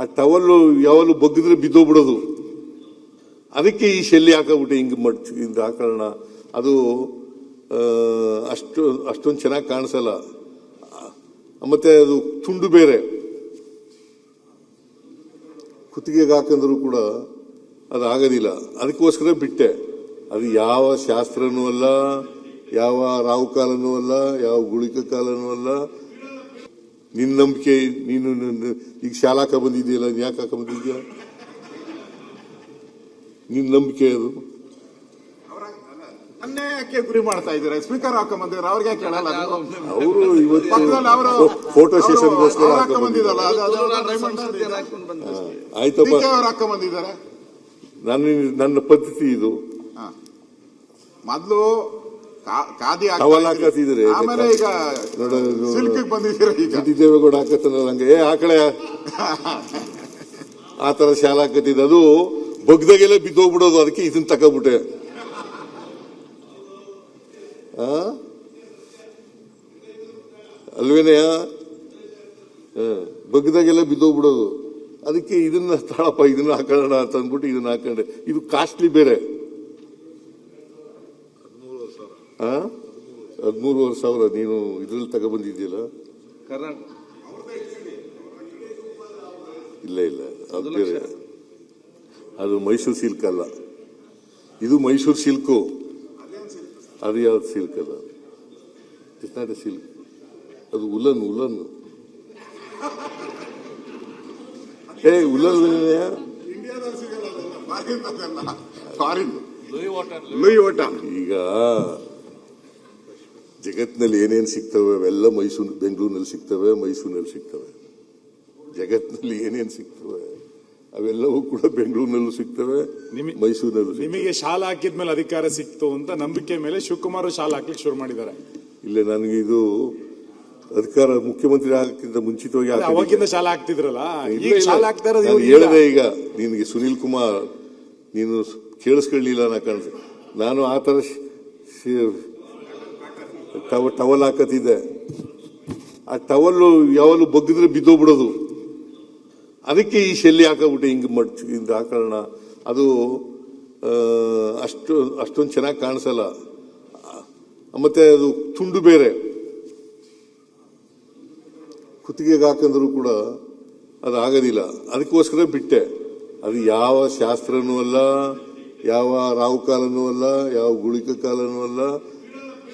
ಆ ಟವಲ್ಲು ಯಾವಲ್ಲೂ ಬಗ್ಗಿದ್ರೆ ಬಿದ್ದೋಗ್ಬಿಡೋದು. ಅದಕ್ಕೆ ಈ ಶೆಲ್ಲಿ ಹಾಕಬಿಟ್ಟೆ ಹಿಂಗೆ ಇಂದ ಹಾಕೋಣ. ಅದು ಅಷ್ಟೊಂದು ಚೆನ್ನಾಗಿ ಕಾಣಿಸಲ್ಲ. ಮತ್ತೆ ಅದು ತುಂಡು ಬೇರೆ, ಕುತ್ತಿಗೆಗೆ ಹಾಕಂದ್ರೂ ಕೂಡ ಅದು ಆಗೋದಿಲ್ಲ. ಅದಕ್ಕೋಸ್ಕರ ಬಿಟ್ಟೆ. ಅದು ಯಾವ ಶಾಸ್ತ್ರನೂ ಅಲ್ಲ, ಯಾವ ರಾವು ಕಾಲನೂ ಅಲ್ಲ, ಯಾವ ಗುಳಿಕ ಕಾಲನೂ ಅಲ್ಲ. ನಿನ್ನ ನಂಬಿಕೆ. ನೀನು ಈಗ ಶಾಲಾ ಹಾಕ ಬಂದಿದೆಯಲ್ಲ, ಯಾಕೆ ಹಾಕ ಬಂದಿದ್ಯಾ? ನಿನ್ನ ನಂಬಿಕೆ ಅದು. ಅನ್ಯಾಯಕ್ಕೆ ಗುರಿ ಮಾಡ್ತಾ ಇದ್ದಾರೆ. ಸ್ಪೀಕರ್ ಹಾಕೊಂಬಂದಿದ್ದಾರೆ, ಅವ್ರಿಗೆ ಕೇಳಲ್ಲ. ಅವರು ಇವತ್ತು ಫೋಟೋ ಸೆಷನ್ಗೋಸ್ಕರ ಹಾಕೊಂಬಂದಿದ್ದಲ್ಲ, ಆಯ್ತಪ್ಪ. ಅವ್ರು ಹಾಕೊಂಬಂದಿದ್ದಾರೆ. ನನ್ನ ಪದ್ಧತಿ ಇದು. ಮೊದ್ಲು ಖಾದಿ ಹಾಕತ್ತಿದ್ರೆ ಆಮೇಲೆ ಈಗ ಸಿಲ್ಕ್ ಬಂದಿದ್ದೀರಾ. ಈಗ ದೇವೇಗೌಡ ಹಾಕತ್ತಲ್ಲ ಹಂಗೆ ಆಕಳೆ ಆತರ ಶಾಲ ಹಾಕತ್ತಿದ್ದ. ಅದು ಬಗ್ದಾಗೆಲ್ಲ ಬಿದ್ದೋಗ್ಬಿಡೋದು. ಅದಕ್ಕೆ ಇದನ್ನ ತಕೊಂಡ್ಬಿಟ್ಟೆ. ಅಲ್ವೇನೆಯ? ಬಗ್ದಾಗೆಲ್ಲ ಬಿದ್ದೋಗ್ಬಿಡೋದು. ಅದಕ್ಕೆ ಇದನ್ನ ತಾಳಪ್ಪ, ಇದನ್ನ ಹಾಕೋಣ ಅಂತ ಅಂದ್ಬಿಟ್ಟು ಇದನ್ನ ಹಾಕೊಂಡೆ. ಇದು ಕಾಸ್ಟ್ಲಿ ಬೇರೆ. 13,500 ನೀನು ಇದ್ರಲ್ಲಿ ತಗೊಬಂದಿದ್ಯಲ್ಲ. ಇಲ್ಲ ಅದು ಬೇರೆ. ಅದು ಮೈಸೂರು ಸಿಲ್ಕ್ ಅಲ್ಲ, ಇದು ಮೈಸೂರು ಸಿಲ್ಕು. ಅದು ಯಾವ್ದು ಸಿಲ್ಕ್ ಅಲ್ಲ, ಇಟ್ಸ್ ನಾಟ್ ಎ ಸಿಲ್ಕ್. ಅದು ಉಲನ್. ಉಲನ್ ಈಗ ಜಗತ್ತಿನಲ್ಲಿ ಏನೇನು ಸಿಗ್ತವೆ ಅವೆಲ್ಲ ಬೆಂಗಳೂರಿನಲ್ಲಿ ಸಿಗ್ತವೆ, ಮೈಸೂರಿನಲ್ಲಿ ಸಿಗ್ತವೆ. ಜಗತ್ತಿನಲ್ಲಿ ಏನೇನು ಸಿಗ್ತವೆ ಅವೆಲ್ಲವೂ ಕೂಡ ಬೆಂಗಳೂರಿನಲ್ಲೂ ಸಿಗ್ತವೆ, ಮೈಸೂರಿನಲ್ಲೂ. ನಿಮಗೆ ಶಾಲಾ ಹಾಕಿದ್ಮೇಲೆ ಅಧಿಕಾರ ಸಿಕ್ತು ಅಂತ ನಂಬಿಕೆ ಮೇಲೆ ಶಿವಕುಮಾರ್ ಶಾಲಾ ಹಾಕ್ಲಿಕ್ಕೆ ಶುರು ಮಾಡಿದ್ದಾರೆ. ಇಲ್ಲ, ನನಗೆ ಇದು ಅಧಿಕಾರ ಮುಖ್ಯಮಂತ್ರಿ ಆಗಕ್ಕಿಂತ ಮುಂಚಿತವಾಗಿ ಅವಾಗಿಂದ ಶಾಲಾ ಹಾಕ್ತಿದ್ರಲ್ಲ, ಹೇಳಿದೆ. ಈಗ ನಿನಗೆ ಸುನೀಲ್ ಕುಮಾರ್ ನೀನು ಕೇಳಿಸ್ಕೊಳ್ಳಿಲ್ಲ ನಾ ಕಾಣಿಸ್. ನಾನು ಆ ಥರ ಟವಲ್ ಹಾಕತ್ತಿದ್ದೆ. ಆ ಟವಲ್ಲು ಯಾವಲ್ಲೂ ಬಗ್ಗಿದ್ರೆ ಬಿದ್ದೋಗ್ಬಿಡೋದು. ಅದಕ್ಕೆ ಈ ಶೆಲ್ಲಿ ಹಾಕಬಿಟ್ಟೆ ಹಿಂಗೆ ಇಂದ ಹಾಕೋಣ. ಅದು ಅಷ್ಟೊಂದು ಚೆನ್ನಾಗಿ ಕಾಣಿಸಲ್ಲ. ಮತ್ತೆ ಅದು ತುಂಡು ಬೇರೆ, ಕುತ್ತಿಗೆಗೆ ಹಾಕಂದ್ರೂ ಕೂಡ ಅದು ಆಗೋದಿಲ್ಲ. ಅದಕ್ಕೋಸ್ಕರ ಬಿಟ್ಟೆ. ಅದು ಯಾವ ಶಾಸ್ತ್ರನೂ ಅಲ್ಲ, ಯಾವ ರಾವು ಕಾಲನೂ ಅಲ್ಲ, ಯಾವ ಗುಳಿಕ ಕಾಲನೂ ಅಲ್ಲ.